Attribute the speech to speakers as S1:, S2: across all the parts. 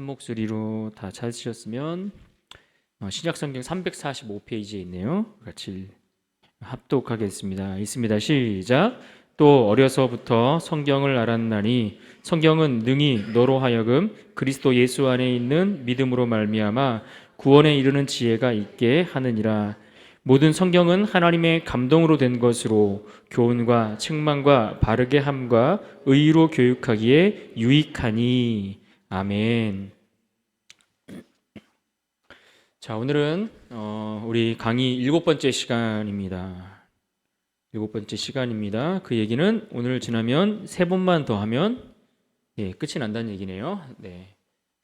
S1: 목소리로 다 찾으셨으면 신약성경 345페이지에 있네요. 같이 합독하겠습니다. 있습니다. 시작. 또 어려서부터 성경을 알았나니 성경은 능히 너로 하여금 그리스도 예수 안에 있는 믿음으로 말미암아 구원에 이르는 지혜가 있게 하느니라. 모든 성경은 하나님의 감동으로 된 것으로 교훈과 책망과 바르게 함과 의로 교육하기에 유익하니. 아멘. 자, 오늘은 우리 강의 7번째 시간입니다. 7번째 시간입니다. 그 얘기는 오늘 지나면 3번만 더 하면 끝이 난다는 얘기네요. 네,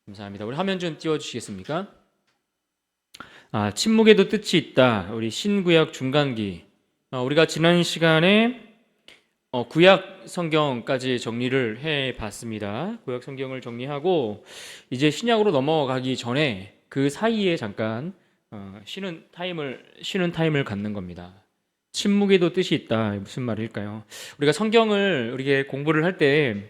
S1: 감사합니다. 우리 화면 좀 띄워주시겠습니까? 침묵에도 뜻이 있다. 우리 신구약 중간기. 우리가 지난 시간에 구약 성경까지 정리를 해봤습니다. 구약 성경을 정리하고 이제 신약으로 넘어가기 전에 그 사이에 잠깐 쉬는 타임을 갖는 겁니다. 침묵에도 뜻이 있다. 무슨 말일까요? 우리가 성경을 우리가 공부를 할 때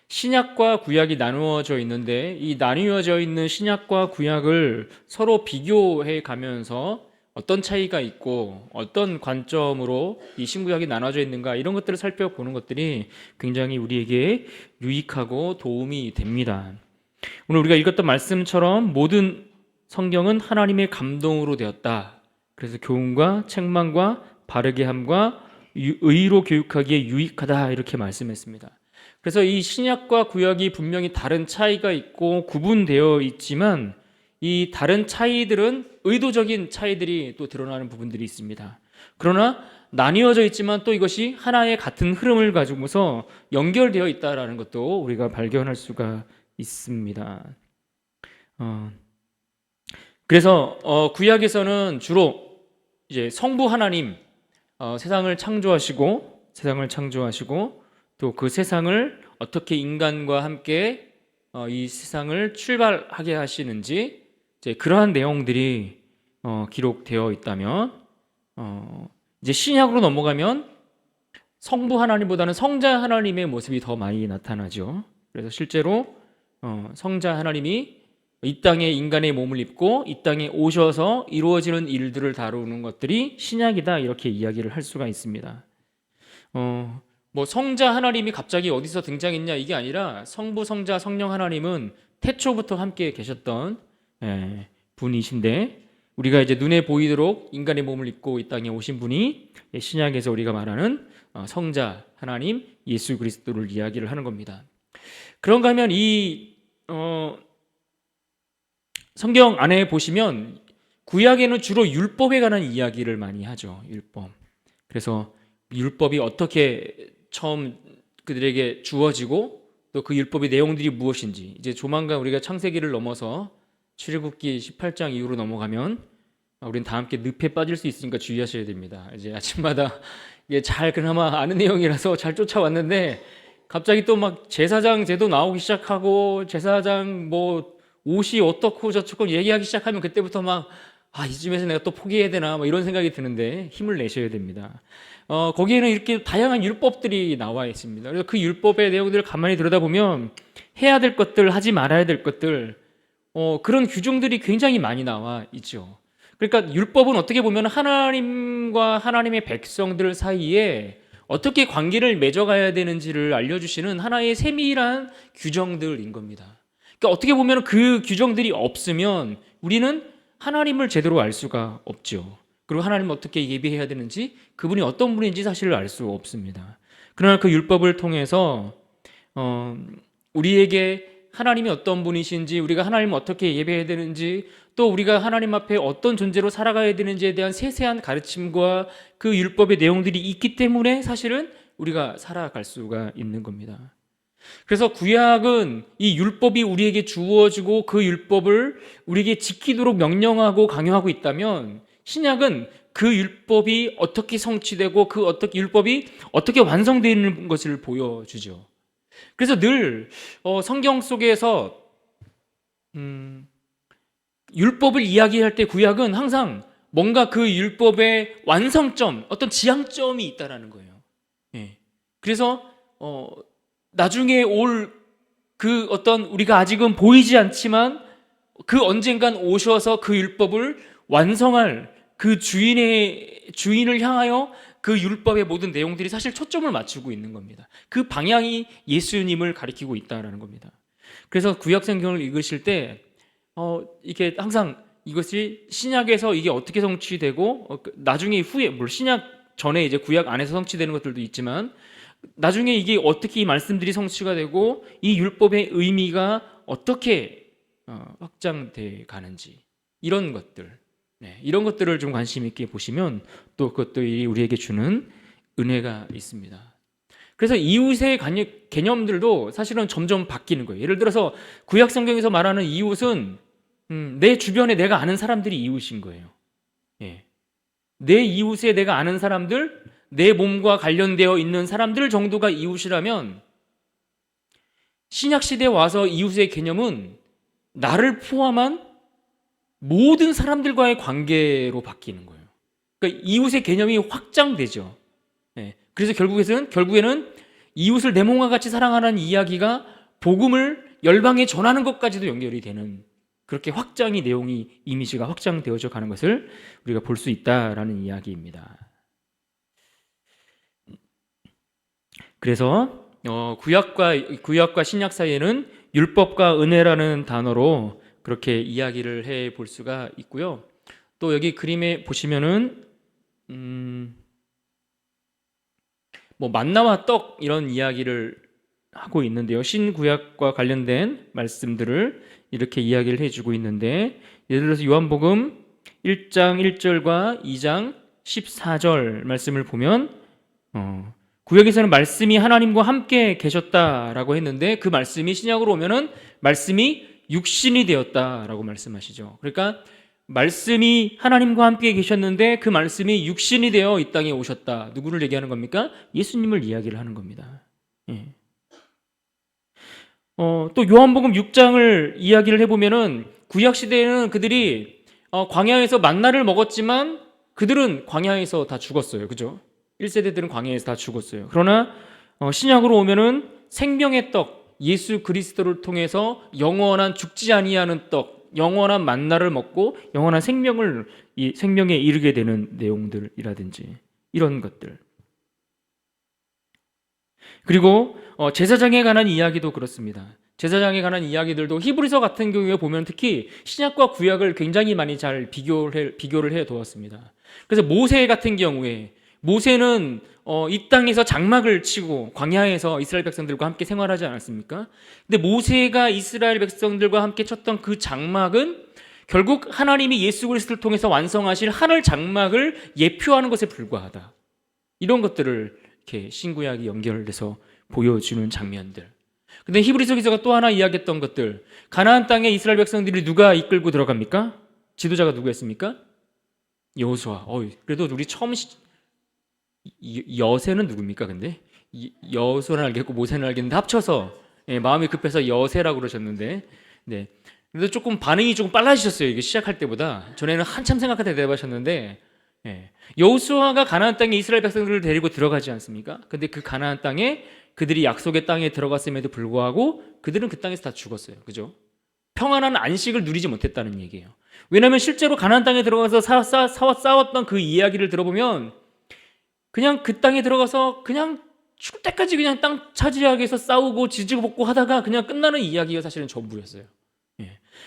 S1: 신약과 구약이 나누어져 있는데 이 나누어져 있는 신약과 구약을 서로 비교해 가면서 어떤 차이가 있고 어떤 관점으로 이 신구약이 나눠져 있는가 이런 것들을 살펴보는 것들이 굉장히 우리에게 유익하고 도움이 됩니다. 오늘 우리가 읽었던 말씀처럼 모든 성경은 하나님의 감동으로 되었다. 그래서 교훈과 책망과 바르게 함과 의로 교육하기에 유익하다 이렇게 말씀했습니다. 그래서 이 신약과 구약이 분명히 다른 차이가 있고 구분되어 있지만 이 다른 차이들은 의도적인 차이들이 또 드러나는 부분들이 있습니다. 그러나 나뉘어져 있지만 또 이것이 하나의 같은 흐름을 가지고서 연결되어 있다는 것도 우리가 발견할 수가 있습니다. 그래서 구약에서는 주로 이제 성부 하나님 세상을 창조하시고 또 그 세상을 어떻게 인간과 함께 이 세상을 출발하게 하시는지 이제 그러한 내용들이 기록되어 있다면 이제 신약으로 넘어가면 성부 하나님보다는 성자 하나님의 모습이 더 많이 나타나죠. 그래서 실제로 성자 하나님이 이 땅에 인간의 몸을 입고 이 땅에 오셔서 이루어지는 일들을 다루는 것들이 신약이다 이렇게 이야기를 할 수가 있습니다. 뭐 성자 하나님이 갑자기 어디서 등장했냐 이게 아니라 성부, 성자, 성령 하나님은 태초부터 함께 계셨던 분이신데 우리가 이제 눈에 보이도록 인간의 몸을 입고 이 땅에 오신 분이 신약에서 우리가 말하는 성자 하나님 예수 그리스도를 이야기를 하는 겁니다. 그런가 하면 이 성경 안에 보시면 구약에는 주로 율법에 관한 이야기를 많이 하죠. 율법. 그래서 율법이 어떻게 처음 그들에게 주어지고 또 그 율법의 내용들이 무엇인지 이제 조만간 우리가 창세기를 넘어서 출애굽기 18장 이후로 넘어가면 우리는 다 함께 늪에 빠질 수 있으니까 주의하셔야 됩니다. 이제 아침마다 이게 잘 그나마 아는 내용이라서 잘 쫓아왔는데 갑자기 또 막 제사장 제도 나오기 시작하고 제사장 뭐 옷이 어떻고 저쩌고 얘기하기 시작하면 그때부터 막 이쯤에서 내가 또 포기해야 되나 뭐 이런 생각이 드는데 힘을 내셔야 됩니다. 거기에는 이렇게 다양한 율법들이 나와 있습니다. 그래서 그 율법의 내용들을 가만히 들여다보면 해야 될 것들, 하지 말아야 될 것들 그런 규정들이 굉장히 많이 나와 있죠. 그러니까 율법은 어떻게 보면 하나님과 하나님의 백성들 사이에 어떻게 관계를 맺어가야 되는지를 알려주시는 하나의 세밀한 규정들인 겁니다. 그러니까 어떻게 보면 그 규정들이 없으면 우리는 하나님을 제대로 알 수가 없죠. 그리고 하나님을 어떻게 예배해야 되는지 그분이 어떤 분인지 사실 알 수 없습니다. 그러나 그 율법을 통해서 우리에게 하나님이 어떤 분이신지 우리가 하나님을 어떻게 예배해야 되는지 또 우리가 하나님 앞에 어떤 존재로 살아가야 되는지에 대한 세세한 가르침과 그 율법의 내용들이 있기 때문에 사실은 우리가 살아갈 수가 있는 겁니다. 그래서 구약은 이 율법이 우리에게 주어지고 그 율법을 우리에게 지키도록 명령하고 강요하고 있다면 신약은 그 율법이 어떻게 성취되고 그 율법이 어떻게 완성되는 것을 보여주죠. 그래서 늘 성경 속에서 율법을 이야기할 때 구약은 항상 뭔가 그 율법의 완성점, 어떤 지향점이 있다라는 거예요. 그래서 나중에 올 그 어떤 우리가 아직은 보이지 않지만 그 언젠간 오셔서 그 율법을 완성할 그 주인을 향하여 그 율법의 모든 내용들이 사실 초점을 맞추고 있는 겁니다. 그 방향이 예수님을 가리키고 있다라는 겁니다. 그래서 구약 성경을 읽으실 때 이게 항상 이것이 신약에서 이게 어떻게 성취되고 나중에 후에 물론 신약 전에 이제 구약 안에서 성취되는 것들도 있지만 나중에 이게 어떻게 이 말씀들이 성취가 되고 이 율법의 의미가 어떻게 확장돼 가는지 이런 것들, 이런 것들을 좀 관심 있게 보시면 또 그것들이 우리에게 주는 은혜가 있습니다. 그래서 이웃의 개념들도 사실은 점점 바뀌는 거예요. 예를 들어서 구약 성경에서 말하는 이웃은 내 주변에 내가 아는 사람들이 이웃인 거예요. 내 이웃에 내가 아는 사람들, 내 몸과 관련되어 있는 사람들 정도가 이웃이라면 신약 시대에 와서 이웃의 개념은 나를 포함한 모든 사람들과의 관계로 바뀌는 거예요. 그러니까 이웃의 개념이 확장되죠. 그래서 결국에는 이웃을 내 몸과 같이 사랑하는 이야기가 복음을 열방에 전하는 것까지도 연결이 되는, 그렇게 확장이 내용이 이미지가 확장되어져 가는 것을 우리가 볼 수 있다라는 이야기입니다. 그래서 구약과 신약 사이에는 율법과 은혜라는 단어로 그렇게 이야기를 해 볼 수가 있고요. 또 여기 그림에 보시면은 만나와 떡 이런 이야기를 하고 있는데요. 신구약과 관련된 말씀들을 이렇게 이야기를 해주고 있는데, 예를 들어서 요한복음 1장 1절과 2장 14절 말씀을 보면 구약에서는 말씀이 하나님과 함께 계셨다라고 했는데 그 말씀이 신약으로 오면은 말씀이 육신이 되었다라고 말씀하시죠. 그러니까 말씀이 하나님과 함께 계셨는데 그 말씀이 육신이 되어 이 땅에 오셨다. 누구를 얘기하는 겁니까? 예수님을 이야기를 하는 겁니다. 또 요한복음 6장을 이야기를 해보면은 구약 시대에는 그들이 광야에서 만나를 먹었지만 그들은 광야에서 다 죽었어요. 그죠? 1세대들은 광야에서 다 죽었어요. 그러나 신약으로 오면은 생명의 떡, 예수 그리스도를 통해서 영원한 죽지 아니하는 떡, 영원한 만나를 먹고 영원한 생명에 이르게 되는 내용들이라든지 이런 것들. 그리고 제사장에 관한 이야기도 그렇습니다. 제사장에 관한 이야기들도 히브리서 같은 경우에 보면 특히 신약과 구약을 굉장히 많이 잘 비교를 해 두었습니다. 그래서 모세 같은 경우에 모세는 이 땅에서 장막을 치고 광야에서 이스라엘 백성들과 함께 생활하지 않았습니까? 근데 모세가 이스라엘 백성들과 함께 쳤던 그 장막은 결국 하나님이 예수 그리스도를 통해서 완성하실 하늘 장막을 예표하는 것에 불과하다. 이런 것들을 이렇게 신구약이 연결돼서 보여주는 장면들. 근데 히브리서 기자가 또 하나 이야기했던 것들, 가나안 땅에 이스라엘 백성들이 누가 이끌고 들어갑니까? 지도자가 누구였습니까? 여호수아. 그래도 우리 처음 여세는 누굽니까? 근데 여호수아는 알겠고 모세는 알겠는데 합쳐서 마음이 급해서 여세라고 그러셨는데, 그래도 조금 반응이 조금 빨라지셨어요. 이게 시작할 때보다. 전에는 한참 생각하다 대답하셨는데, 여호수아가 가나안 땅에 이스라엘 백성들을 데리고 들어가지 않습니까? 근데 그 가나안 땅에 그들이 약속의 땅에 들어갔음에도 불구하고 그들은 그 땅에서 다 죽었어요. 그죠? 평안한 안식을 누리지 못했다는 얘기예요. 왜냐하면 실제로 가나안 땅에 들어가서 싸웠던 그 이야기를 들어보면 그냥 그 땅에 들어가서 그냥 죽을 때까지 그냥 땅 차지하기 위해서 싸우고 지지고 볶고 하다가 그냥 끝나는 이야기가 사실은 전부였어요.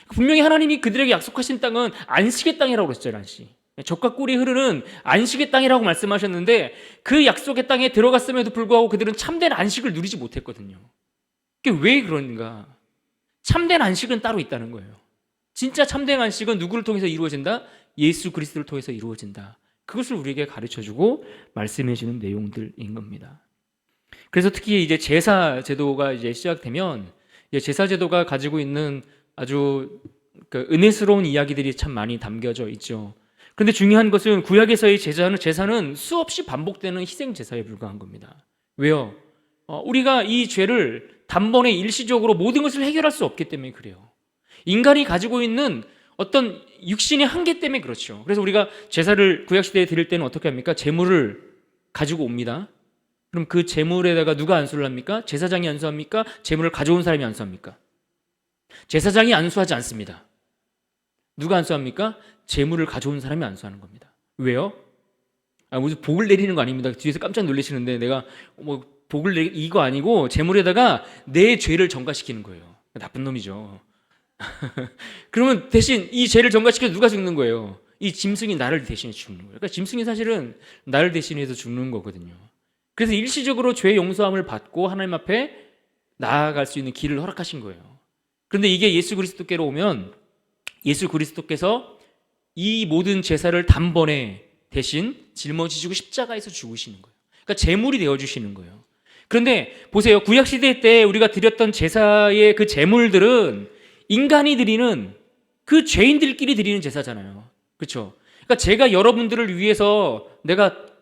S1: 분명히 하나님이 그들에게 약속하신 땅은 안식의 땅이라고 그랬잖아요. 안식. 젖과 꿀이 흐르는 안식의 땅이라고 말씀하셨는데 그 약속의 땅에 들어갔음에도 불구하고 그들은 참된 안식을 누리지 못했거든요. 그게 왜 그런가? 참된 안식은 따로 있다는 거예요. 진짜 참된 안식은 누구를 통해서 이루어진다? 예수 그리스도를 통해서 이루어진다. 그것을 우리에게 가르쳐주고 말씀해주는 내용들인 겁니다. 그래서 특히 이제 제사 제도가 이제 시작되면 제사 제도가 가지고 있는 아주 은혜스러운 이야기들이 참 많이 담겨져 있죠. 그런데 중요한 것은 구약에서의 제사는 수없이 반복되는 희생 제사에 불과한 겁니다. 왜요? 우리가 이 죄를 단번에 일시적으로 모든 것을 해결할 수 없기 때문에 그래요. 인간이 가지고 있는 어떤 육신의 한계 때문에 그렇죠. 그래서 우리가 제사를 구약시대에 드릴 때는 어떻게 합니까? 제물을 가지고 옵니다. 그럼 그 제물에다가 누가 안수를 합니까? 제사장이 안수합니까? 제물을 가져온 사람이 안수합니까? 제사장이 안수하지 않습니다. 누가 안수합니까? 제물을 가져온 사람이 안수하는 겁니다. 왜요? 무슨 복을 내리는 거 아닙니다. 뒤에서 깜짝 놀라시는데 내가 뭐 복을 이거 아니고 제물에다가 내 죄를 전가시키는 거예요. 나쁜 놈이죠. 그러면 대신 이 죄를 전가시켜서 누가 죽는 거예요? 이 짐승이 나를 대신해 죽는 거예요. 그러니까 짐승이 사실은 나를 대신해서 죽는 거거든요. 그래서 일시적으로 죄 용서함을 받고 하나님 앞에 나아갈 수 있는 길을 허락하신 거예요. 그런데 이게 예수 그리스도께로 오면 예수 그리스도께서 이 모든 제사를 단번에 대신 짊어지시고 십자가에서 죽으시는 거예요. 그러니까 제물이 되어주시는 거예요. 그런데 보세요. 구약시대 때 우리가 드렸던 제사의 그 제물들은 인간이 드리는 그 죄인들끼리 드리는 제사잖아요. 그렇죠? 그러니까 제가 여러분들을 위해서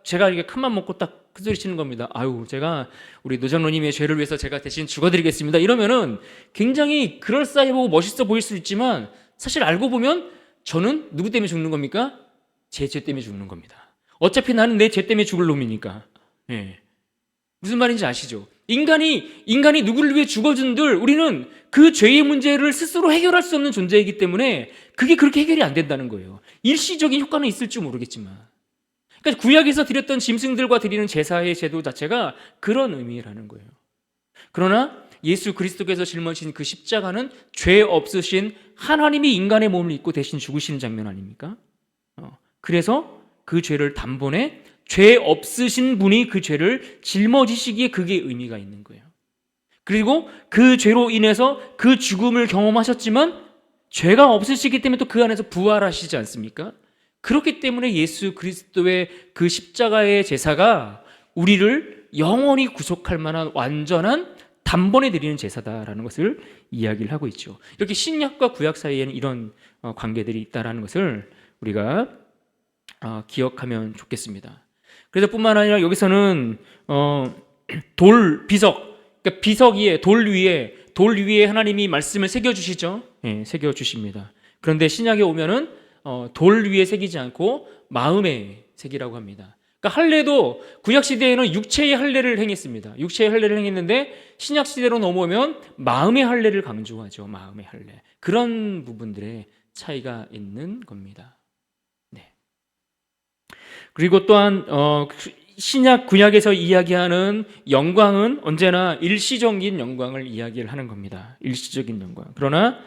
S1: 제가 이렇게 큰맘 먹고 딱 큰 소리 치는 겁니다. 아유, 제가 우리 노장로님의 죄를 위해서 제가 대신 죽어드리겠습니다. 이러면은 굉장히 그럴싸해 보고 멋있어 보일 수 있지만 사실 알고 보면 저는 누구 때문에 죽는 겁니까? 제 죄 때문에 죽는 겁니다. 어차피 나는 내 죄 때문에 죽을 놈이니까. 예. 무슨 말인지 아시죠? 인간이 누구를 위해 죽어준들 우리는 그 죄의 문제를 스스로 해결할 수 없는 존재이기 때문에 그게 그렇게 해결이 안 된다는 거예요. 일시적인 효과는 있을지 모르겠지만. 그러니까 구약에서 드렸던 짐승들과 드리는 제사의 제도 자체가 그런 의미라는 거예요. 그러나 예수 그리스도께서 짊어진 그 십자가는 죄 없으신 하나님이 인간의 몸을 입고 대신 죽으시는 장면 아닙니까? 그래서 그 죄를 단번에 죄 없으신 분이 그 죄를 짊어지시기에 그게 의미가 있는 거예요. 그리고 그 죄로 인해서 그 죽음을 경험하셨지만 죄가 없으시기 때문에 또 그 안에서 부활하시지 않습니까? 그렇기 때문에 예수 그리스도의 그 십자가의 제사가 우리를 영원히 구속할 만한 완전한 단번에 드리는 제사다라는 것을 이야기를 하고 있죠. 이렇게 신약과 구약 사이에는 이런 관계들이 있다라는 것을 우리가 기억하면 좋겠습니다. 그래서 뿐만 아니라 여기서는 그러니까 비석 위에 돌 위에 하나님이 말씀을 새겨 주시죠. 예, 새겨 주십니다. 그런데 신약에 오면은 돌 위에 새기지 않고 마음에 새기라고 합니다. 그러니까 할례도 구약 시대에는 육체의 할례를 행했습니다. 육체의 할례를 행했는데 신약 시대로 넘어오면 마음의 할례를 강조하죠. 마음의 할례. 그런 부분들의 차이가 있는 겁니다. 네. 그리고 또한 신약 구약에서 이야기하는 영광은 언제나 일시적인 영광을 이야기를 하는 겁니다. 일시적인 영광. 그러나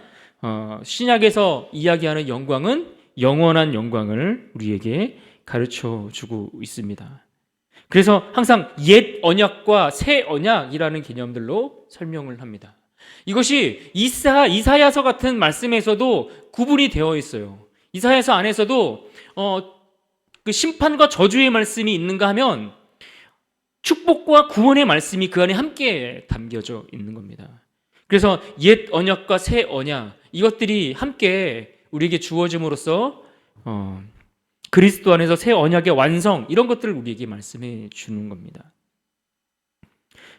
S1: 신약에서 이야기하는 영광은 영원한 영광을 우리에게 가르쳐 주고 있습니다. 그래서 항상 옛 언약과 새 언약이라는 개념들로 설명을 합니다. 이것이 이사야서 같은 말씀에서도 구분이 되어 있어요. 이사야서 안에서도 그 심판과 저주의 말씀이 있는가 하면 축복과 구원의 말씀이 그 안에 함께 담겨져 있는 겁니다. 그래서 옛 언약과 새 언약 이것들이 함께 우리에게 주어짐으로써 그리스도 안에서 새 언약의 완성 이런 것들을 우리에게 말씀해 주는 겁니다.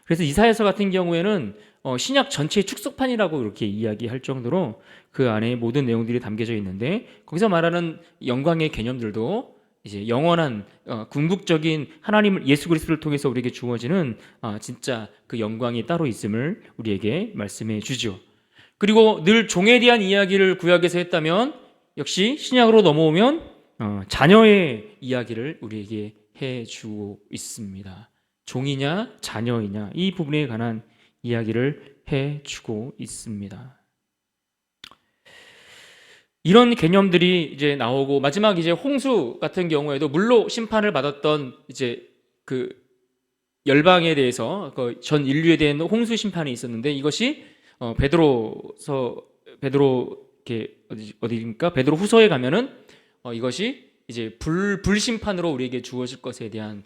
S1: 그래서 이사야서 같은 경우에는 신약 전체의 축소판이라고 이렇게 이야기할 정도로 그 안에 모든 내용들이 담겨져 있는데 거기서 말하는 영광의 개념들도 이제 영원한 궁극적인 하나님을 예수 그리스도를 통해서 우리에게 주어지는 진짜 그 영광이 따로 있음을 우리에게 말씀해 주죠. 그리고 늘 종에 대한 이야기를 구약에서 했다면 역시 신약으로 넘어오면 자녀의 이야기를 우리에게 해주고 있습니다. 종이냐 자녀이냐 이 부분에 관한 이야기를 해주고 있습니다. 이런 개념들이 이제 나오고 마지막 이제 홍수 같은 경우에도 물로 심판을 받았던 이제 그 열방에 대해서 그 전 인류에 대한 홍수 심판이 있었는데 이것이 베드로 이렇게 어디입니까? 베드로 후서에 가면은 이것이 이제 불심판으로 우리에게 주어질 것에 대한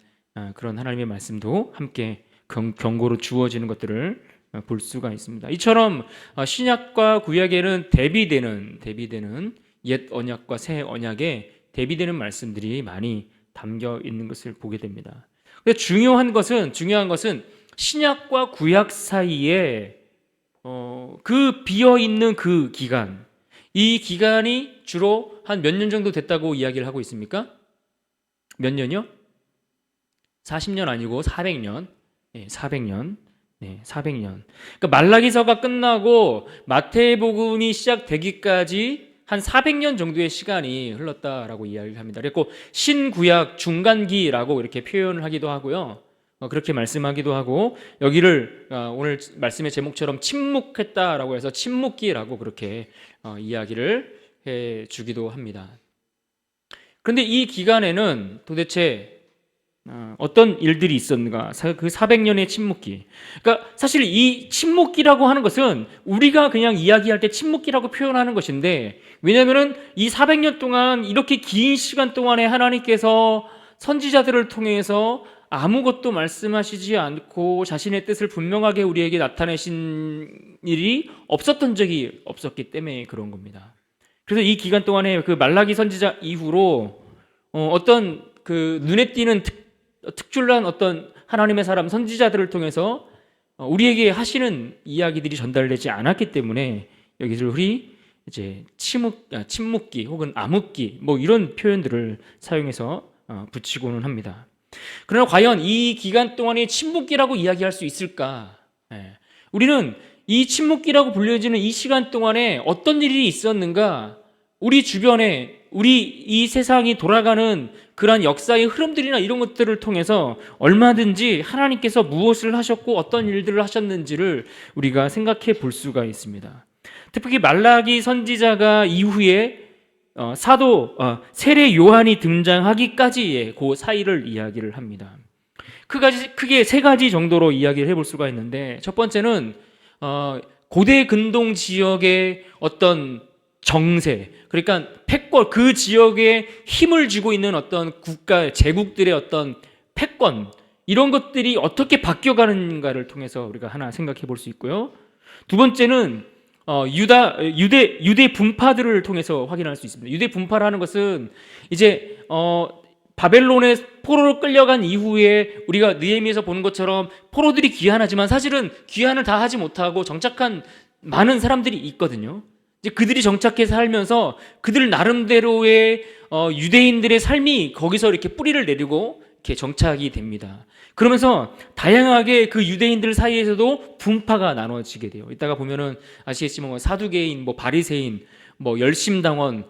S1: 그런 하나님의 말씀도 함께 경고로 주어지는 것들을 볼 수가 있습니다. 이처럼 신약과 구약에는 대비되는 옛 언약과 새 언약에 대비되는 말씀들이 많이 담겨 있는 것을 보게 됩니다. 근데 중요한 것은 신약과 구약 사이에 그 비어 있는 그 기간, 이 기간이 주로 한 몇 년 정도 됐다고 이야기를 하고 있습니까? 몇 년이요? 40년 아니고 400년. 400년. 400년. 그러니까 말라기서가 끝나고 마태복음이 시작되기까지 한 400년 정도의 시간이 흘렀다라고 이야기를 합니다. 그리고 신구약 중간기라고 이렇게 표현을 하기도 하고요. 그렇게 말씀하기도 하고, 여기를 오늘 말씀의 제목처럼 침묵했다라고 해서 침묵기라고 그렇게 이야기를 해 주기도 합니다. 그런데 이 기간에는 도대체 어떤 일들이 있었는가? 그 400년의 침묵기. 그러니까 사실 이 침묵기라고 하는 것은 우리가 그냥 이야기할 때 침묵기라고 표현하는 것인데, 왜냐하면 이 400년 동안 이렇게 긴 시간 동안에 하나님께서 선지자들을 통해서 아무것도 말씀하시지 않고 자신의 뜻을 분명하게 우리에게 나타내신 일이 없었던 적이 없었기 때문에 그런 겁니다. 그래서 이 기간 동안에 그 말라기 선지자 이후로 어떤 그 눈에 띄는 특출난 어떤 하나님의 사람 선지자들을 통해서 우리에게 하시는 이야기들이 전달되지 않았기 때문에 여기서 우리 이제 침묵기 혹은 암흑기 뭐 이런 표현들을 사용해서 붙이고는 합니다. 그러나 과연 이 기간 동안의 침묵기라고 이야기할 수 있을까? 우리는 이 침묵기라고 불려지는 이 시간 동안에 어떤 일이 있었는가? 우리 주변에 우리 이 세상이 돌아가는 그러한 역사의 흐름들이나 이런 것들을 통해서 얼마든지 하나님께서 무엇을 하셨고 어떤 일들을 하셨는지를 우리가 생각해 볼 수가 있습니다. 특히 말라기 선지자가 이후에 사도 세례 요한이 등장하기까지의 그 사이를 이야기를 합니다. 크게 세 가지 정도로 이야기를 해볼 수가 있는데, 첫 번째는 고대 근동 지역의 어떤 정세, 그러니까 패권, 그 지역에 힘을 쥐고 있는 어떤 국가, 제국들의 어떤 패권, 이런 것들이 어떻게 바뀌어가는가를 통해서 우리가 하나 생각해 볼 수 있고요. 두 번째는 유대 분파들을 통해서 확인할 수 있습니다. 유대 분파라는 것은 이제 바벨론의 포로로 끌려간 이후에 우리가 느헤미야에서 보는 것처럼 포로들이 귀환하지만 사실은 귀환을 다 하지 못하고 정착한 많은 사람들이 있거든요. 이제 그들이 정착해 살면서 그들 나름대로의 유대인들의 삶이 거기서 이렇게 뿌리를 내리고 이렇게 정착이 됩니다. 그러면서 다양하게 그 유대인들 사이에서도 분파가 나눠지게 돼요. 이따가 보면은 아시겠지만 사두개인, 바리새인, 열심당원,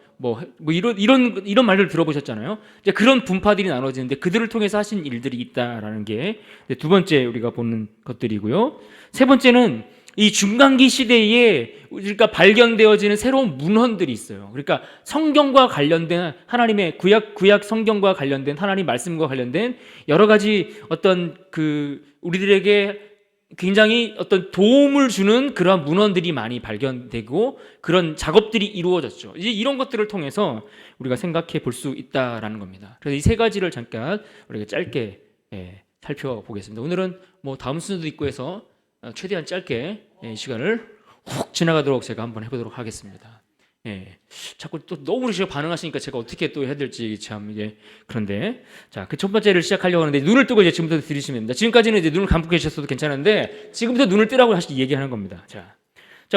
S1: 이런 말들 들어보셨잖아요. 이제 그런 분파들이 나눠지는데 그들을 통해서 하신 일들이 있다라는 게 두 번째 우리가 보는 것들이고요. 세 번째는 이 중간기 시대에 우리가 발견되어지는 새로운 문헌들이 있어요. 그러니까 성경과 관련된 하나님의 구약 성경과 관련된 하나님 말씀과 관련된 여러 가지 어떤 우리들에게 굉장히 어떤 도움을 주는 그런 문헌들이 많이 발견되고 그런 작업들이 이루어졌죠. 이제 이런 것들을 통해서 우리가 생각해 볼 수 있다라는 겁니다. 그래서 이 세 가지를 잠깐 우리가 짧게 살펴보겠습니다. 오늘은 다음 순서도 있고 해서 최대한 짧게 시간을 훅 지나가도록 제가 한번 해보도록 하겠습니다. 자꾸 또 너무 제가 반응하시니까 제가 어떻게 또 해야 될지 참 이게 그런데, 자, 그 첫 번째를 시작하려고 하는데 눈을 뜨고 이제 지금부터 들으시면 됩니다. 지금까지는 이제 눈을 감고 계셨어도 괜찮은데 지금부터 눈을 뜨라고 사실 얘기하는 겁니다. 자,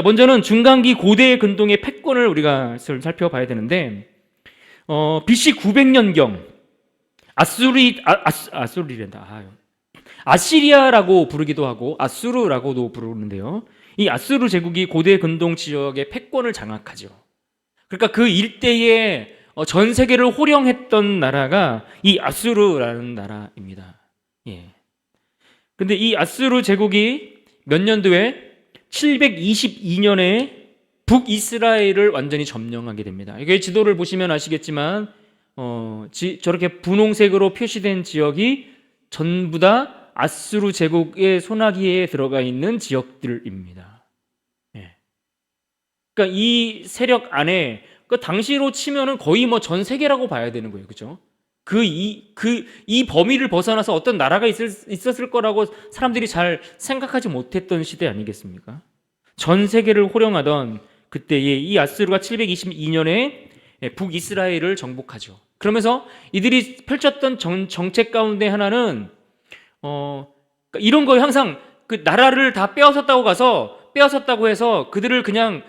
S1: 먼저는 중간기 고대 근동의 패권을 우리가 살펴봐야 되는데, BC 900년경 아시리아라고 부르기도 하고 아수르라고도 부르는데요. 이 아수르 제국이 고대 근동 지역의 패권을 장악하죠. 그러니까 그 일대에 전 세계를 호령했던 나라가 이 아수르라는 나라입니다. 근데 이 아수르 제국이 몇 년도에 722년에 북이스라엘을 완전히 점령하게 됩니다. 이게 지도를 보시면 아시겠지만 저렇게 분홍색으로 표시된 지역이 전부 다 아수르 제국의 손아귀에 들어가 있는 지역들입니다. 그러니까 이 세력 안에 그 당시로 치면은 거의 전 세계라고 봐야 되는 거예요, 그렇죠? 이 범위를 벗어나서 어떤 나라가 있었을 거라고 사람들이 잘 생각하지 못했던 시대 아니겠습니까? 전 세계를 호령하던 그때에 이 아수르가 722년에 북이스라엘을 정복하죠. 그러면서 이들이 펼쳤던 정책 가운데 하나는 이런 거 항상 그 나라를 다 빼앗았다고 해서 그들을 그냥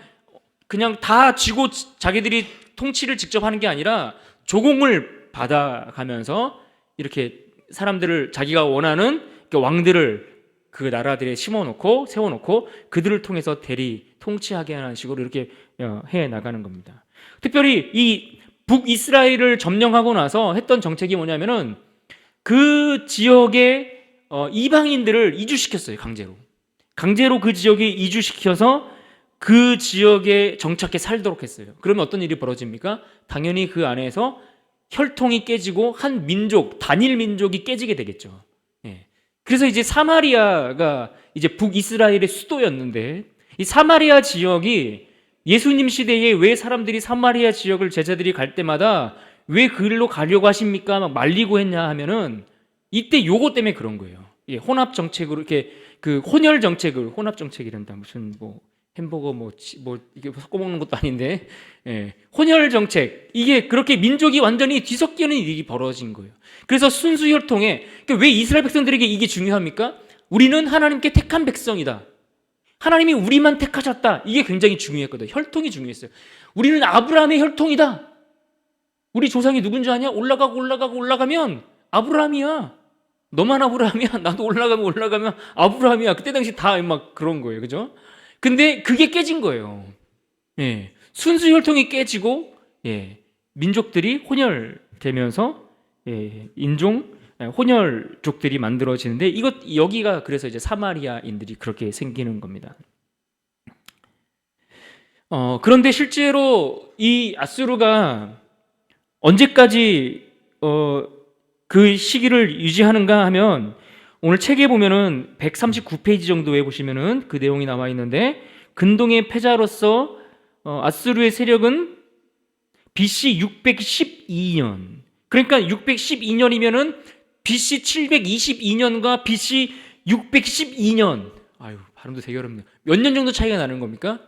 S1: 다 쥐고 자기들이 통치를 직접 하는 게 아니라 조공을 받아가면서 이렇게 사람들을 자기가 원하는 왕들을 그 나라들에 심어놓고 세워놓고 그들을 통해서 대리 통치하게 하는 식으로 이렇게 해 나가는 겁니다. 특별히 이 북이스라엘을 점령하고 나서 했던 정책이 뭐냐면은 그 지역의 이방인들을 이주시켰어요. 강제로 그 지역에 이주시켜서 그 지역에 정착해 살도록 했어요. 그러면 어떤 일이 벌어집니까? 당연히 그 안에서 혈통이 깨지고 한 민족, 단일 민족이 깨지게 되겠죠. 예. 그래서 이제 사마리아가 이제 북이스라엘의 수도였는데 이 사마리아 지역이 예수님 시대에 왜 사람들이 사마리아 지역을 제자들이 갈 때마다 왜 그리로 가려고 하십니까? 막 말리고 했냐 하면은 이때 요거 때문에 그런 거예요. 예, 혼합 정책으로 이렇게 그 혼혈 정책을 혼합 정책이란다. 무슨 뭐 햄버거 뭐 이게 섞어 먹는 것도 아닌데 예, 혼혈 정책 이게 그렇게 민족이 완전히 뒤섞이는 일이 벌어진 거예요. 그래서 순수 혈통에 왜 이스라엘 백성들에게 이게 중요합니까? 우리는 하나님께 택한 백성이다. 하나님이 우리만 택하셨다. 이게 굉장히 중요했거든요. 혈통이 중요했어요. 우리는 아브라함의 혈통이다. 우리 조상이 누군지 아냐? 올라가면 아브라함이야. 너만 아브라함이야. 나도 올라가면 아브라함이야. 그때 당시 다 막 그런 거예요. 그죠? 근데 그게 깨진 거예요. 예. 순수 혈통이 깨지고 예. 민족들이 혼혈되면서 예. 인종 혼혈족들이 만들어지는데 여기가 그래서 이제 사마리아인들이 그렇게 생기는 겁니다. 그런데 실제로 이 아수르가 언제까지 그 시기를 유지하는가 하면 오늘 책에 보면은 139페이지 정도에 보시면은 그 내용이 나와 있는데 근동의 패자로서 아수르의 세력은 BC 612년 그러니까 612년이면은 BC 722년과 BC 612년 아유 발음도 되게 어렵네요. 몇 년 정도 차이가 나는 겁니까?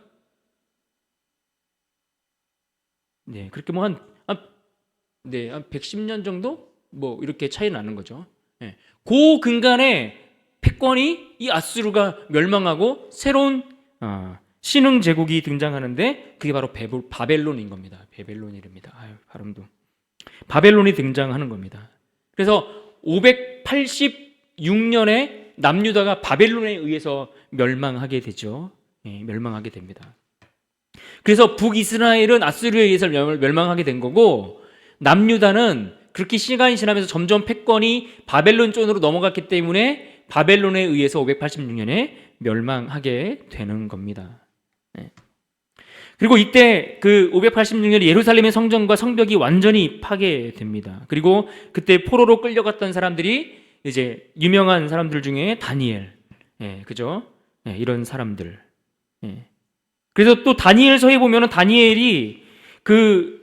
S1: 네 그렇게 뭐 한 110년 정도 뭐 이렇게 차이 나는 거죠. 네. 그 근간에 패권이 이 아수르가 멸망하고 새로운 신흥 제국이 등장하는데 그게 바로 바벨론인 겁니다. 바벨론이랍니다. 아유 발음도 바벨론이 등장하는 겁니다. 그래서 586년에 남유다가 바벨론에 의해서 멸망하게 되죠. 예, 멸망하게 됩니다. 그래서 북이스라엘은 아수르에 의해서 멸망하게 된 거고 남유다는 그렇게 시간이 지나면서 점점 패권이 바벨론 쪽으로 넘어갔기 때문에 바벨론에 의해서 586년에 멸망하게 되는 겁니다. 예. 그리고 이때 그 586년에 예루살렘의 성전과 성벽이 완전히 파괴됩니다. 그리고 그때 포로로 끌려갔던 사람들이 이제 유명한 사람들 중에 다니엘, 예, 그죠? 예, 이런 사람들. 예. 그래서 또 다니엘서에 보면은 다니엘이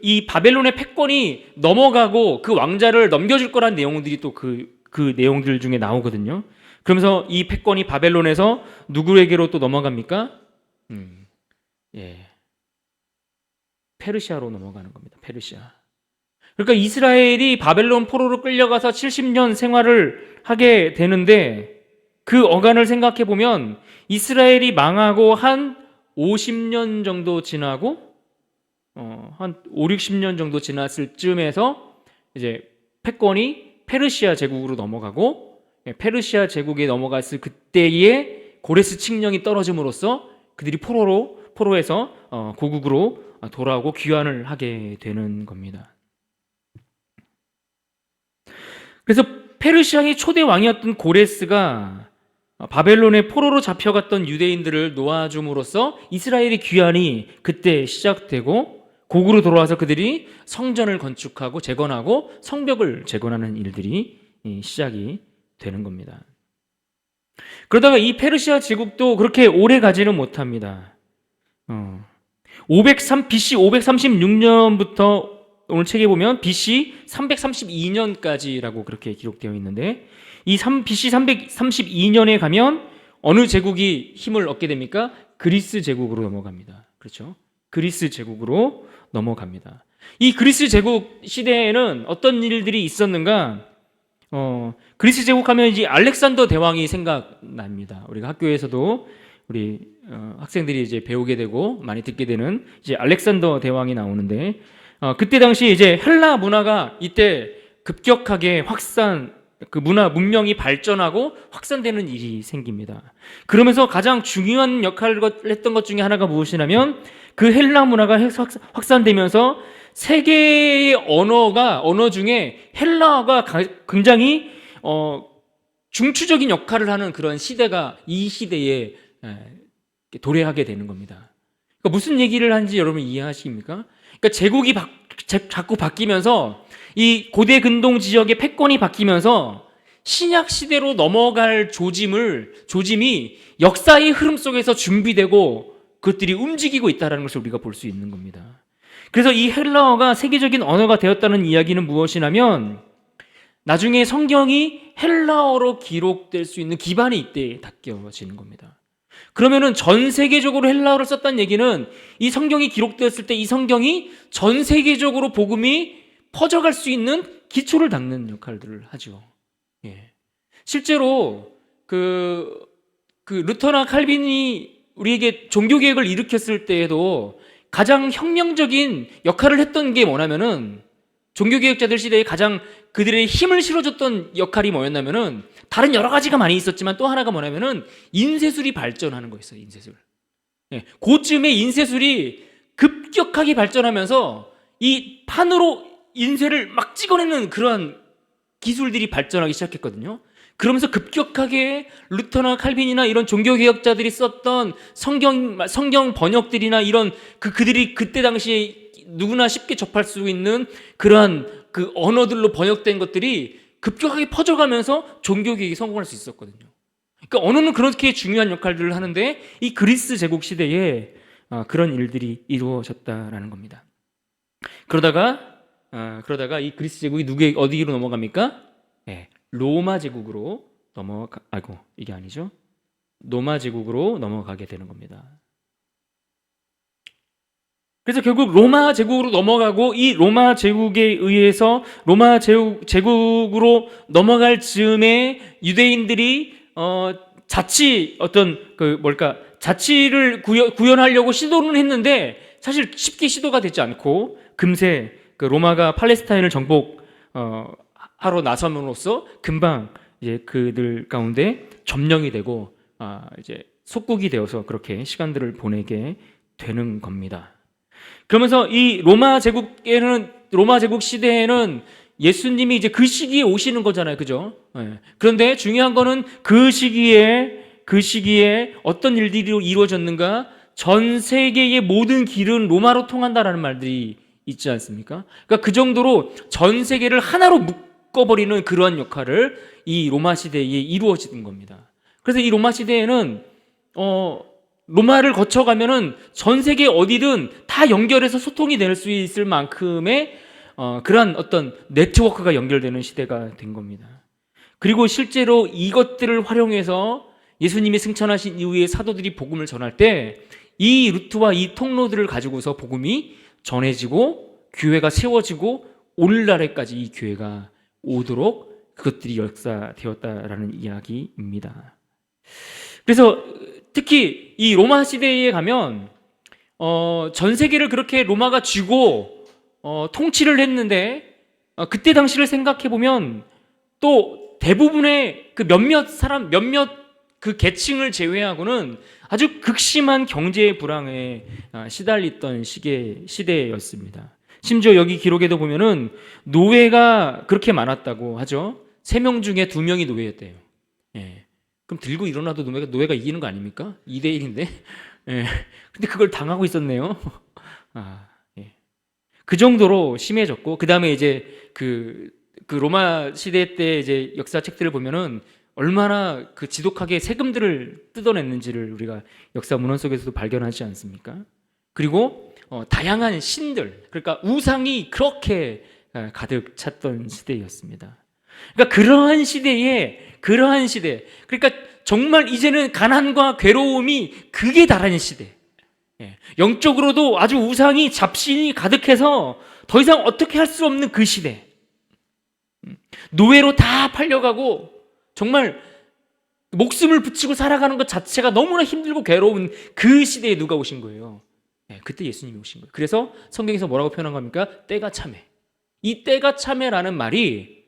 S1: 이 바벨론의 패권이 넘어가고 그 왕자를 넘겨줄 거란 내용들이 또 그 내용들 중에 나오거든요. 그러면서 이 패권이 바벨론에서 누구에게로 또 넘어갑니까? 예. 페르시아로 넘어가는 겁니다. 페르시아. 그러니까 이스라엘이 바벨론 포로로 끌려가서 70년 생활을 하게 되는데 그 어간을 생각해 보면 이스라엘이 망하고 한 50년 정도 지나고 한 5, 60년 정도 지났을 쯤에서 이제 패권이 페르시아 제국으로 넘어가고 페르시아 제국에 넘어갔을 그때의 고레스 칙령이 떨어짐으로써 그들이 포로에서 고국으로 돌아오고 귀환을 하게 되는 겁니다. 그래서 페르시아의 초대 왕이었던 고레스가 바벨론의 포로로 잡혀갔던 유대인들을 놓아줌으로써 이스라엘의 귀환이 그때 시작되고 고국으로 돌아와서 그들이 성전을 건축하고 재건하고 성벽을 재건하는 일들이 시작이 되는 겁니다. 그러다가 이 페르시아 제국도 그렇게 오래 가지는 못합니다. BC 536년부터 오늘 책에 보면 BC 332년까지라고 그렇게 기록되어 있는데 이 BC 332년에 가면 어느 제국이 힘을 얻게 됩니까? 그리스 제국으로 넘어갑니다. 그렇죠? 그리스 제국으로 넘어갑니다. 이 그리스 제국 시대에는 어떤 일들이 있었는가? 그리스 제국하면 이제 알렉산더 대왕이 생각납니다. 우리가 학교에서도 우리 학생들이 이제 배우게 되고 많이 듣게 되는 이제 알렉산더 대왕이 나오는데 그때 당시 이제 헬라 문화가 이때 급격하게 그 문명이 발전하고 확산되는 일이 생깁니다. 그러면서 가장 중요한 역할을 했던 것 중에 하나가 무엇이냐면 그 헬라 문화가 확산되면서 세계의 언어 중에 헬라어가 굉장히 중추적인 역할을 하는 그런 시대가 이 시대에 도래하게 되는 겁니다. 그러니까 무슨 얘기를 하는지 여러분 이해하십니까? 그러니까 제국이 자꾸 바뀌면서 이 고대 근동 지역의 패권이 바뀌면서 신약 시대로 넘어갈 조짐이 역사의 흐름 속에서 준비되고 그것들이 움직이고 있다는 것을 우리가 볼 수 있는 겁니다. 그래서 이 헬라어가 세계적인 언어가 되었다는 이야기는 무엇이냐면 나중에 성경이 헬라어로 기록될 수 있는 기반이 이때 닦여지는 겁니다. 그러면은 전 세계적으로 헬라어를 썼다는 얘기는 이 성경이 기록되었을 때 이 성경이 전 세계적으로 복음이 퍼져갈 수 있는 기초를 닦는 역할들을 하죠. 예. 실제로 그 루터나 칼빈이 우리에게 종교개혁을 일으켰을 때에도 가장 혁명적인 역할을 했던 게 뭐냐면은 종교개혁자들 시대에 가장 그들의 힘을 실어줬던 역할이 뭐였냐면은 다른 여러 가지가 많이 있었지만 또 하나가 뭐냐면은 인쇄술이 발전하는 거였어요. 인쇄술. 예, 그쯤에 인쇄술이 급격하게 발전하면서 이 판으로 인쇄를 막 찍어내는 그러한 기술들이 발전하기 시작했거든요. 그러면서 급격하게 루터나 칼빈이나 이런 종교개혁자들이 썼던 성경 번역들이나 이런 그들이 그때 당시에 누구나 쉽게 접할 수 있는 그러한 그 언어들로 번역된 것들이 급격하게 퍼져가면서 종교개혁이 성공할 수 있었거든요. 그러니까 언어는 그렇게 중요한 역할들을 하는데 이 그리스 제국 시대에 그런 일들이 이루어졌다라는 겁니다. 그러다가 이 그리스 제국이 어디로 넘어갑니까? 네, 로마 제국으로 이게 아니죠. 로마 제국으로 넘어가게 되는 겁니다. 그래서 결국 로마 제국으로 넘어가고 이 로마 제국에 의해서 로마 제국으로 넘어갈 즈음에 유대인들이 자치를 구현하려고 시도는 했는데 사실 쉽게 시도가 되지 않고 금세 그 로마가 팔레스타인을 정복하러 나섬으로써 금방 이제 그들 가운데 점령이 되고 이제 속국이 되어서 그렇게 시간들을 보내게 되는 겁니다. 그러면서 이 로마 제국 시대에는 예수님이 이제 그 시기에 오시는 거잖아요, 그죠? 네. 그런데 중요한 거는 그 시기에 어떤 일들이 이루어졌는가? 전 세계의 모든 길은 로마로 통한다라는 말들이 있지 않습니까? 그러니까 그 정도로 전 세계를 하나로 묶어버리는 그러한 역할을 이 로마 시대에 이루어지는 겁니다. 그래서 이 로마 시대에는 로마를 거쳐가면은 전 세계 어디든 다 연결해서 소통이 될 수 있을 만큼의 그러한 어떤 네트워크가 연결되는 시대가 된 겁니다. 그리고 실제로 이것들을 활용해서 예수님이 승천하신 이후에 사도들이 복음을 전할 때 이 루트와 이 통로들을 가지고서 복음이 전해지고 교회가 세워지고 오늘날에까지 이 교회가 오도록 그것들이 역사되었다라는 이야기입니다. 그래서 특히 이 로마 시대에 가면 전 세계를 그렇게 로마가 쥐고 통치를 했는데 그때 당시를 생각해 보면 또 대부분의 그 몇몇 그 계층을 제외하고는 아주 극심한 경제 불황에 시달리던 시대였습니다. 심지어 여기 기록에도 보면은 노예가 그렇게 많았다고 하죠. 3명 중에 2명이 노예였대요. 예. 그럼 들고 일어나도 노예가 이기는 거 아닙니까? 2대1인데. 예. 근데 그걸 당하고 있었네요. 예. 그 정도로 심해졌고, 그 다음에 이제 그 로마 시대 때 이제 역사책들을 보면은 얼마나 그 지독하게 세금들을 뜯어냈는지를 우리가 역사 문헌 속에서도 발견하지 않습니까? 그리고 다양한 신들, 그러니까 우상이 그렇게 가득 찼던 시대였습니다. 그러니까 그러한 시대, 그러니까 정말 이제는 가난과 괴로움이 극에 달하는 시대. 영적으로도 아주 우상이 잡신이 가득해서 더 이상 어떻게 할 수 없는 그 시대. 노예로 다 팔려가고 정말 목숨을 붙이고 살아가는 것 자체가 너무나 힘들고 괴로운 그 시대에 누가 오신 거예요? 그때 예수님이 오신 거예요. 그래서 성경에서 뭐라고 표현한 겁니까? 때가 참해. 이 때가 참해라는 말이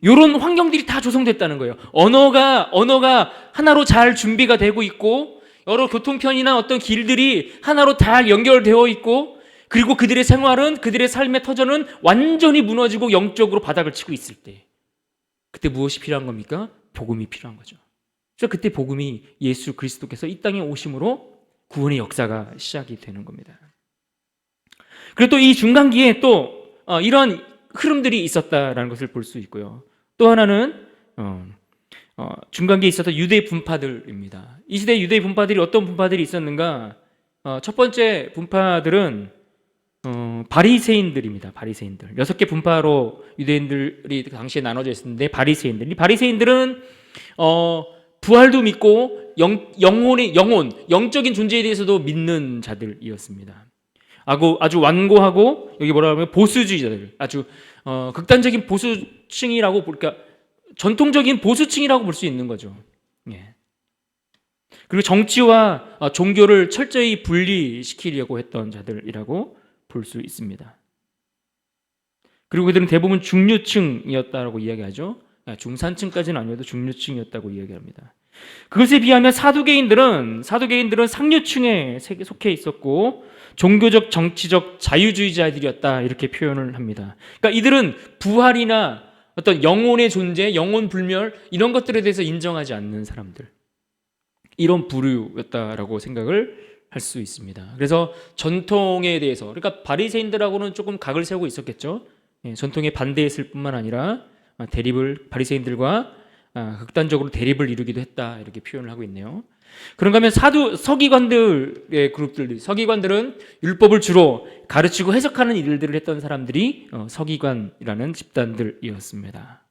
S1: 이런 환경들이 다 조성됐다는 거예요. 언어가 하나로 잘 준비가 되고 있고, 여러 교통편이나 어떤 길들이 하나로 다 연결되어 있고, 그리고 그들의 생활은, 그들의 삶의 터전은 완전히 무너지고 영적으로 바닥을 치고 있을 때, 그때 무엇이 필요한 겁니까? 복음이 필요한 거죠. 그래서 그때 복음이, 예수 그리스도께서 이 땅에 오심으로 구원의 역사가 시작이 되는 겁니다. 그리고 또 이 중간기에 또 이런 흐름들이 있었다라는 것을 볼 수 있고요. 또 하나는 중간기에 있었던 유대 분파들입니다. 이 시대 유대 분파들이 어떤 분파들이 있었는가? 첫 번째 분파들은 바리새인들입니다. 바리새인들. 6개 분파로 유대인들이 당시에 나눠져 있었는데, 바리새인들. 이 바리새인들은 부활도 믿고 영적인 존재에 대해서도 믿는 자들이었습니다. 아주 완고하고, 여기 뭐라 하면 보수주의자들, 아주 극단적인 보수층이라고 볼까, 전통적인 보수층이라고 볼 수 있는 거죠. 예. 그리고 정치와 종교를 철저히 분리시키려고 했던 자들이라고 볼 수 있습니다. 그리고 그들은 대부분 중류층이었다라고 이야기하죠. 중산층까지는 아니어도 중류층이었다고 이야기합니다. 그것에 비하면 사두개인들은 상류층에 속해 있었고, 종교적, 정치적 자유주의자들이었다, 이렇게 표현을 합니다. 그러니까 이들은 부활이나 어떤 영혼의 존재, 영혼 불멸, 이런 것들에 대해서 인정하지 않는 사람들, 이런 부류였다라고 생각을 할 수 있습니다. 그래서 전통에 대해서, 그러니까 바리새인들하고는 조금 각을 세우고 있었겠죠. 전통에 반대했을 뿐만 아니라 바리새인들과 극단적으로 대립을 이루기도 했다, 이렇게 표현을 하고 있네요. 그런가 하면 서기관들의 그룹들, 서기관들은 율법을 주로 가르치고 해석하는 일들을 했던 사람들이 서기관이라는 집단들이었습니다.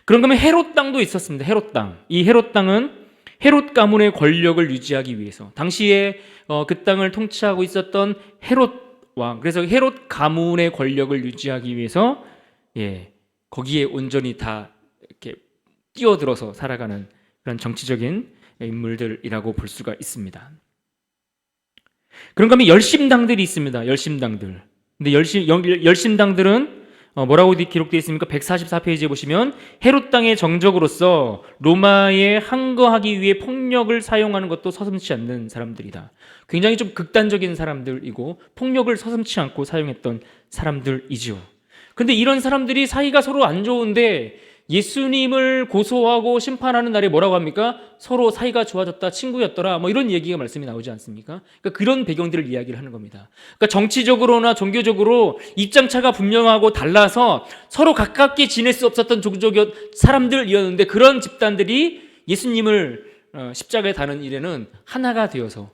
S1: 그런가 하면 헤롯 땅도 있었습니다. 헤롯 땅. 이 헤롯 땅은 헤롯 가문의 권력을 유지하기 위해서, 당시에 그 땅을 통치하고 있었던 헤롯 왕, 그래서 헤롯 가문의 권력을 유지하기 위해서 거기에 온전히 다 이렇게 뛰어들어서 살아가는 그런 정치적인 인물들이라고 볼 수가 있습니다. 그런가 하면 열심당들이 있습니다. 열심당들. 근데 열심당들은 뭐라고 기록되어 있습니까? 144페이지에 보시면, 헤롯 땅의 정적으로서 로마에 항거하기 위해 폭력을 사용하는 것도 서슴지 않는 사람들이다. 굉장히 좀 극단적인 사람들이고, 폭력을 서슴지 않고 사용했던 사람들이죠. 근데 이런 사람들이 사이가 서로 안 좋은데 예수님을 고소하고 심판하는 날에 뭐라고 합니까? 서로 사이가 좋아졌다, 친구였더라, 뭐 이런 얘기가 말씀이 나오지 않습니까? 그러니까 그런 배경들을 이야기를 하는 겁니다. 그러니까 정치적으로나 종교적으로 입장차가 분명하고 달라서 서로 가깝게 지낼 수 없었던 종족 사람들이었는데, 그런 집단들이 예수님을 십자가에 다는 일에는 하나가 되어서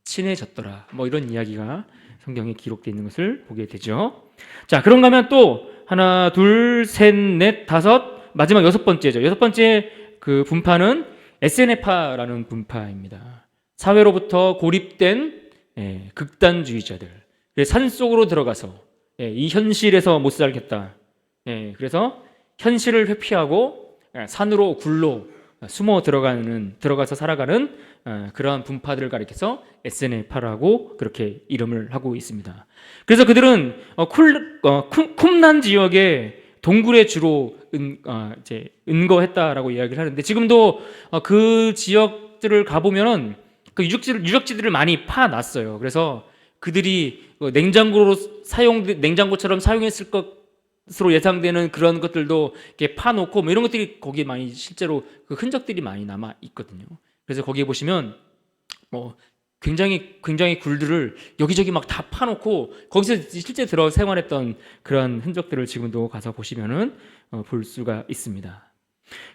S1: 친해졌더라, 뭐 이런 이야기가 성경에 기록되어 있는 것을 보게 되죠. 자, 그런가 하면 또 하나, 둘, 셋, 넷, 다섯, 마지막 6번째죠. 6번째 그 분파는 에세네파라는 분파입니다. 사회로부터 고립된 극단주의자들. 산속으로 들어가서 이 현실에서 못 살겠다. 그래서 현실을 회피하고 산으로 굴로 숨어 들어가서 살아가는 그러한 분파들을 가리켜서 에세네파라고 그렇게 이름을 하고 있습니다. 그래서 그들은 쿰난 지역의 동굴에 주로 은거했다라고 이야기를 하는데, 지금도 그 지역들을 가보면은 그 유적지들을 많이 파놨어요. 그래서 그들이 냉장고처럼 사용했을 것으로 예상되는 그런 것들도 이렇게 파놓고, 뭐 이런 것들이 거기에 많이 실제로 그 흔적들이 많이 남아 있거든요. 그래서 거기에 보시면 굉장히 굴들을 여기저기 막 다 파놓고 거기서 실제 들어 생활했던 그런 흔적들을 지금도 가서 보시면은 볼 수가 있습니다.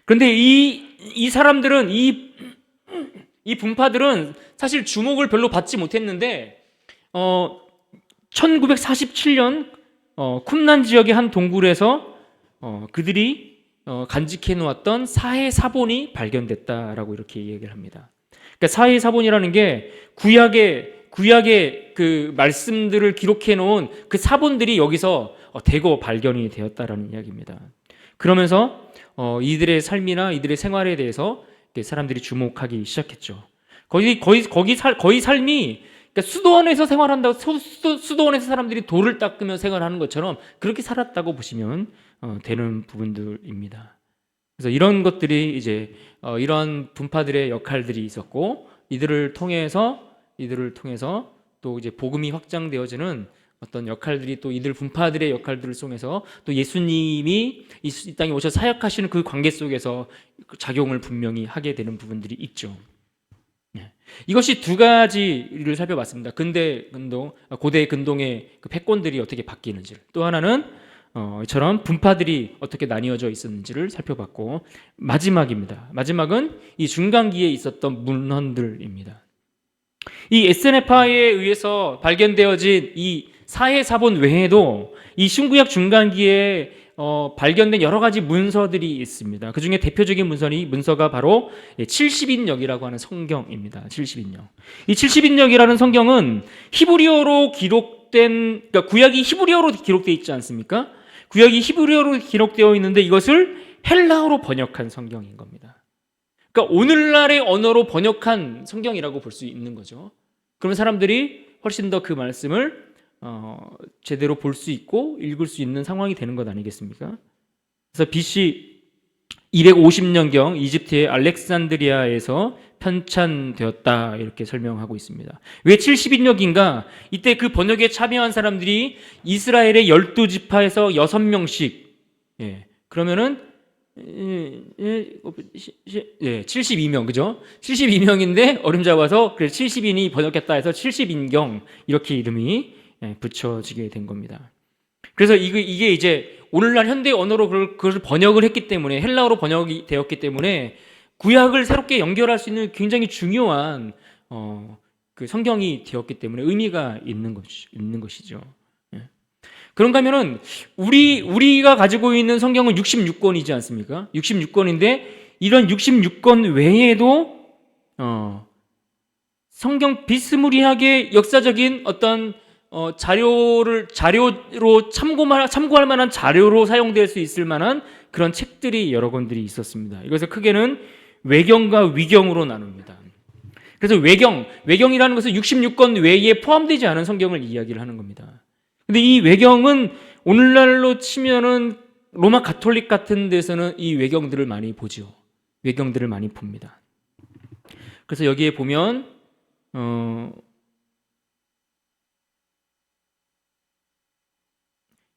S1: 그런데 이 사람들은, 이 분파들은 사실 주목을 별로 받지 못했는데 1947년 쿰난 지역의 한 동굴에서 그들이 간직해 놓았던 사해 사본이 발견됐다라고 이렇게 얘기를 합니다. 그러니까 사해 사본이라는 게 구약의 그 말씀들을 기록해 놓은 그 사본들이 여기서 대거 발견이 되었다라는 이야기입니다. 그러면서 이들의 삶이나 이들의 생활에 대해서 사람들이 주목하기 시작했죠. 거의 삶이 그러니까 수도원에서 생활한다고 수도원에서 사람들이 돌을 닦으며 생활하는 것처럼 그렇게 살았다고 보시면 되는 부분들입니다. 그래서 이런 것들이 이제 이런 분파들의 역할들이 있었고 이들을 통해서 또 이제 복음이 확장되어지는 어떤 역할들이 또 이들 분파들의 역할들을 통해서 또 예수님이 이 땅에 오셔서 사역하시는 그 관계 속에서 작용을 분명히 하게 되는 부분들이 있죠. 이것이 두 가지를 살펴봤습니다. 고대 근동의 그 패권들이 어떻게 바뀌는지를, 또 하나는 이처럼 분파들이 어떻게 나뉘어져 있었는지를 살펴봤고, 마지막은 이 중간기에 있었던 문헌들입니다. 이 에스네파에 의해서 발견되어진 이 사해사본 외에도 이 신구약 중간기에 발견된 여러 가지 문서들이 있습니다. 그 중에 대표적인 문서가 바로 70인역이라고 하는 성경입니다. 70인역. 이 70인역이라는 성경은 히브리어로 기록된, 그러니까 구약이 히브리어로 기록되어 있지 않습니까? 구약이 히브리어로 기록되어 있는데 이것을 헬라어로 번역한 성경인 겁니다. 그러니까 오늘날의 언어로 번역한 성경이라고 볼 수 있는 거죠. 그러면 사람들이 훨씬 더 그 말씀을 제대로 볼 수 있고 읽을 수 있는 상황이 되는 것 아니겠습니까? 그래서 BC 250년경 이집트의 알렉산드리아에서 편찬되었다 이렇게 설명하고 있습니다. 왜 70인역인가? 이때 그 번역에 참여한 사람들이 이스라엘의 12지파에서 6명씩, 그러면은 72명, 그죠? 72명인데 어림 잡아서 그래서 70인이 번역했다 해서 70인경 이렇게 이름이 붙여지게 된 겁니다. 그래서 이게 이제 오늘날 현대 언어로 그것을 번역을 했기 때문에, 헬라어로 번역이 되었기 때문에 구약을 새롭게 연결할 수 있는 굉장히 중요한 그 성경이 되었기 때문에 의미가 있는 것이죠. 그런가 하면은 우리가 가지고 있는 성경은 66권이지 않습니까? 66권인데 이런 66권 외에도 성경 비스무리하게 역사적인 어떤 자료로 참고할 만한 자료로 사용될 수 있을 만한 그런 책들이 여러 권들이 있었습니다. 이것을 크게는 외경과 위경으로 나눕니다. 그래서 외경이라는 것은 66권 외에 포함되지 않은 성경을 이야기를 하는 겁니다. 근데 이 외경은 오늘날로 치면은 로마 가톨릭 같은 데서는 이 외경들을 많이 보죠. 외경들을 많이 봅니다. 그래서 여기에 보면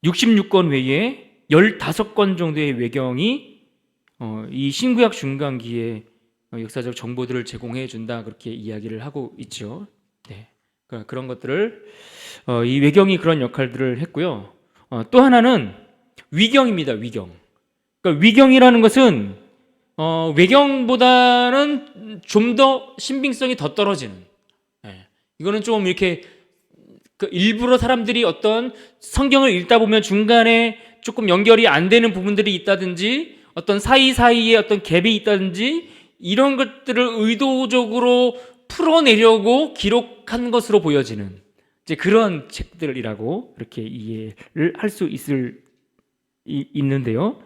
S1: 66권 외에 15권 정도의 외경이 이 신구약 중간기에 역사적 정보들을 제공해 준다 그렇게 이야기를 하고 있죠. 그러니까 그런 것들을 이 외경이 그런 역할들을 했고요. 또 하나는 위경입니다. 위경. 그러니까 위경이라는 것은 외경보다는 좀 더 신빙성이 더 떨어지는. 이거는 좀 이렇게 일부러 사람들이 어떤 성경을 읽다 보면 중간에 조금 연결이 안 되는 부분들이 있다든지 어떤 사이사이에 어떤 갭이 있다든지 이런 것들을 의도적으로 풀어내려고 기록한 것으로 보여지는 이제 그런 책들이라고 이렇게 이해를 할 수 있는데요.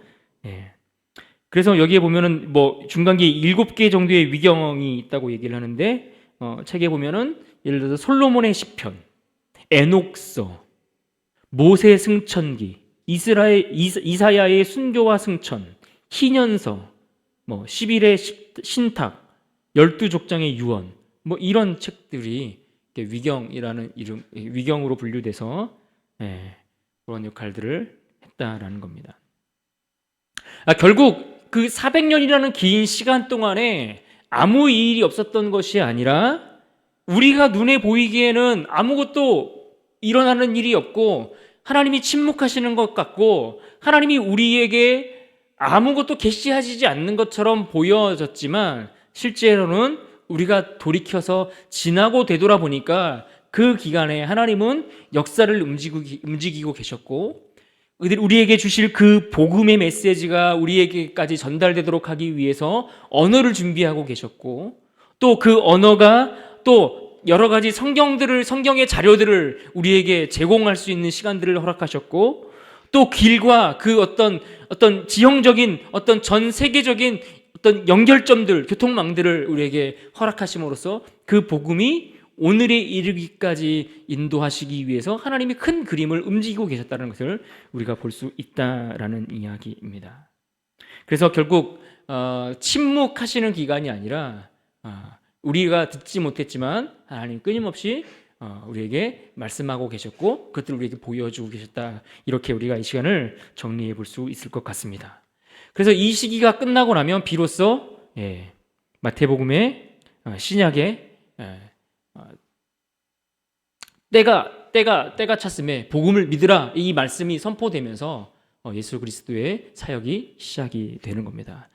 S1: 그래서 여기에 보면은 중간기에 7개 정도의 위경이 있다고 얘기를 하는데 책에 보면은 예를 들어서 솔로몬의 시편, 에녹서, 모세 승천기, 이사야의 순교와 승천, 희년서, 11의 신탁, 12족장의 유언, 이런 책들이 위경이라는 위경으로 분류돼서 그런 역할들을 했다라는 겁니다. 결국 그 400년이라는 긴 시간 동안에 아무 일이 없었던 것이 아니라 우리가 눈에 보이기에는 아무것도 일어나는 일이 없고 하나님이 침묵하시는 것 같고 하나님이 우리에게 아무것도 계시하시지 않는 것처럼 보여졌지만 실제로는 우리가 돌이켜서 지나고 되돌아보니까 그 기간에 하나님은 역사를 움직이고 계셨고 우리에게 주실 그 복음의 메시지가 우리에게까지 전달되도록 하기 위해서 언어를 준비하고 계셨고 또 그 언어가 또 여러 가지 성경의 자료들을 우리에게 제공할 수 있는 시간들을 허락하셨고 또 길과 그 어떤 지형적인 어떤 전 세계적인 어떤 연결점들, 교통망들을 우리에게 허락하심으로써 그 복음이 오늘에 이르기까지 인도하시기 위해서 하나님이 큰 그림을 움직이고 계셨다는 것을 우리가 볼 수 있다라는 이야기입니다. 그래서 결국 침묵하시는 기간이 아니라 우리가 듣지 못했지만 하나님 끊임없이 우리에게 말씀하고 계셨고 그것들을 우리에게 보여주고 계셨다. 이렇게 우리가 이 시간을 정리해 볼 수 있을 것 같습니다. 그래서 이 시기가 끝나고 나면 비로소 마태복음의 신약의 때가 찼음에 복음을 믿으라 이 말씀이 선포되면서 예수 그리스도의 사역이 시작이 되는 겁니다.